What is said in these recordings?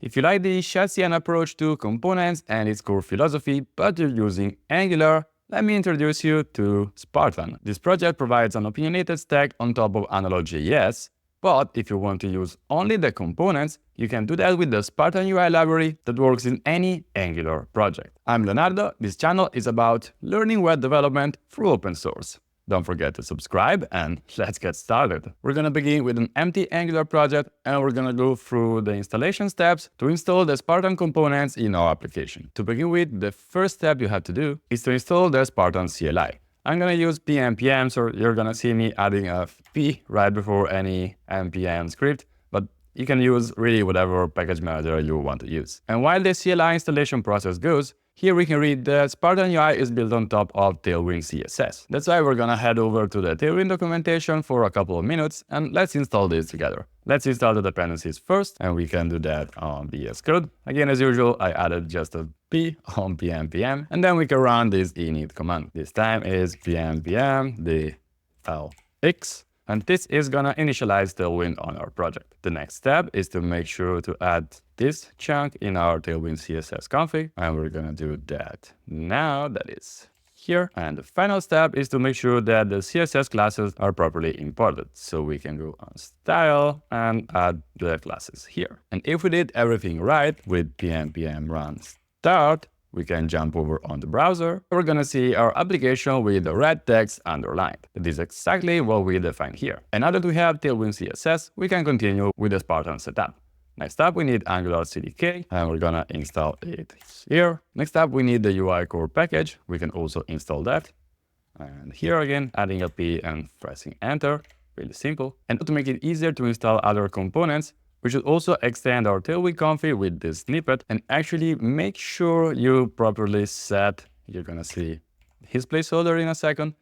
If you like the shadcn approach to components and its core philosophy, but you're using Angular, let me introduce you to Spartan. This project provides an opinionated stack on top of Analog.js, but if you want to use only the components, you can do that with the Spartan UI library that works in any Angular project. I'm Leonardo. This channel is about learning web development through open source. Don't forget to subscribe and let's get started. We're gonna begin with an empty Angular project and we're gonna go through the installation steps to install the Spartan components in our application. To begin with, the first step you have to do is to install the Spartan CLI. I'm gonna use npm, so you're gonna see me adding a p right before any npm script, but you can use really whatever package manager you want to use. And while the CLI installation process goes, here we can read that Spartan UI is built on top of Tailwind CSS. That's why we're gonna head over to the Tailwind documentation for a couple of minutes and let's install this together. Let's install the dependencies first, and we can do that on VS Code. Again, as usual, I added just a p on npm, and then we can run this init command. This time is npm the lx, and this is gonna initialize Tailwind on our project. The next step is to make sure to add this chunk in our Tailwind CSS config, and we're gonna do that now. That is here. And the final step is to make sure that the CSS classes are properly imported. So we can go on style and add the classes here. And if we did everything right with npm run start, we can jump over on the browser. We're gonna see our application with the red text underlined. That is exactly what we defined here. And now that we have Tailwind CSS, we can continue with the Spartan setup. Next up, we need Angular CDK, and we're gonna install it here. Next up, we need the UI core package. We can also install that. And here again, adding a P and pressing enter, really simple. And to make it easier to install other components, we should also extend our Tailwind config with this snippet and actually make sure you properly set, you're gonna see his placeholder in a second.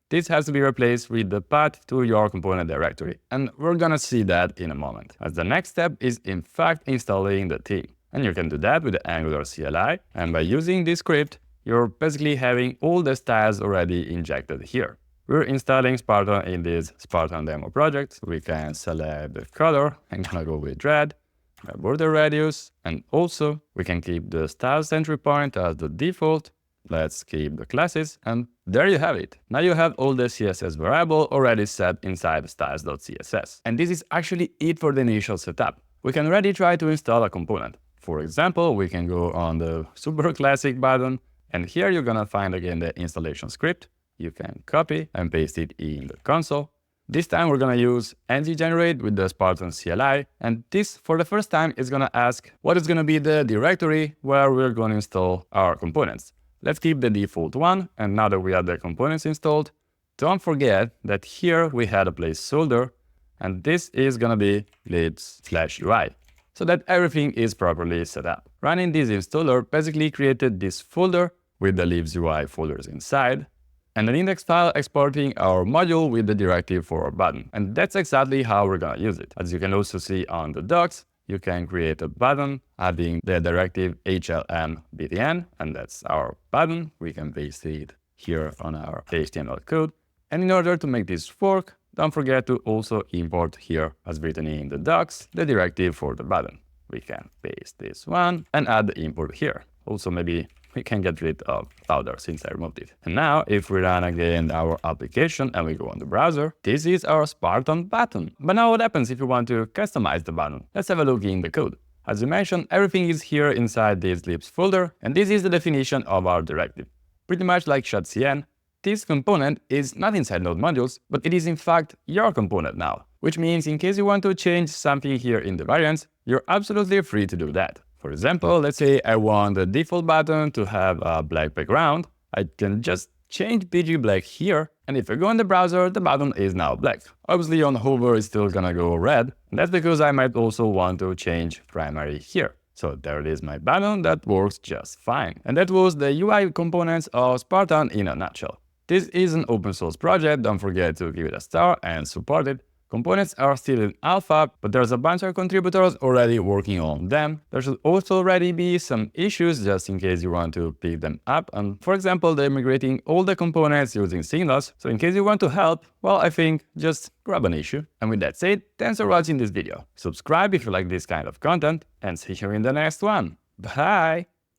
This has to be replaced with the path to your component directory, and we're gonna see that in a moment. As the next step is in fact installing the theme. And you can do that with the Angular CLI, and by using this script, you're basically having all the styles already injected here. We're installing Spartan in this Spartan demo project. We can select the color. I'm gonna go with red, the border radius, and also we can keep the styles entry point as the default. Let's keep the classes, and there you have it. Now you have all the CSS variable already set inside styles.css. And this is actually it for the initial setup. We can already try to install a component. For example, we can go on the super classic button, and here you're gonna find again the installation script. You can copy and paste it in the console. This time we're gonna use ng-generate with the Spartan CLI, and this for the first time is gonna ask what is gonna be the directory where we're gonna install our components. Let's keep the default one, and now that we have the components installed, don't forget that here we had a placeholder, and this is gonna be libs/ui, so that everything is properly set up. Running this installer basically created this folder with the libs/ui folders inside, and an index file exporting our module with the directive for our button. And that's exactly how we're gonna use it. As you can also see on the docs, you can create a button adding the directive hln btn, and that's our button. We can paste it here on our HTML code. And in order to make this work, don't forget to also import here, as written in the docs, the directive for the button. We can paste this one and add the import here. Also, maybe we can get rid of powder since I removed it. And now if we run again our application and we go on the browser, this is our Spartan button. But now what happens if you want to customize the button? Let's have a look in the code. As you mentioned, everything is here inside this libs folder, and this is the definition of our directive. Pretty much like shadcn, this component is not inside node modules, but it is in fact your component now. Which means in case you want to change something here in the variants, you're absolutely free to do that. For example, let's say I want the default button to have a black background. I can just change BG black here, and if I go in the browser, the button is now black. Obviously on hover it's still gonna go red, and that's because I might also want to change primary here. So there it is, my button that works just fine. And that was the UI components of Spartan in a nutshell. This is an open source project, don't forget to give it a star and support it. Components are still in alpha, but there's a bunch of contributors already working on them. There should also already be some issues just in case you want to pick them up. And for example, they're migrating all the components using signals. So in case you want to help, well, I think just grab an issue. And with that said, thanks for watching this video. Subscribe if you like this kind of content, and see you in the next one. Bye!